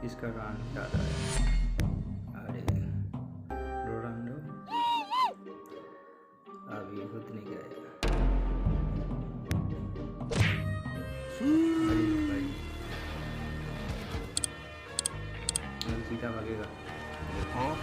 इसका गाना याद आया। अरे रोनाल्डो अभी खुद नहीं गए। अरे भाई सीधा भागेगा। हाँ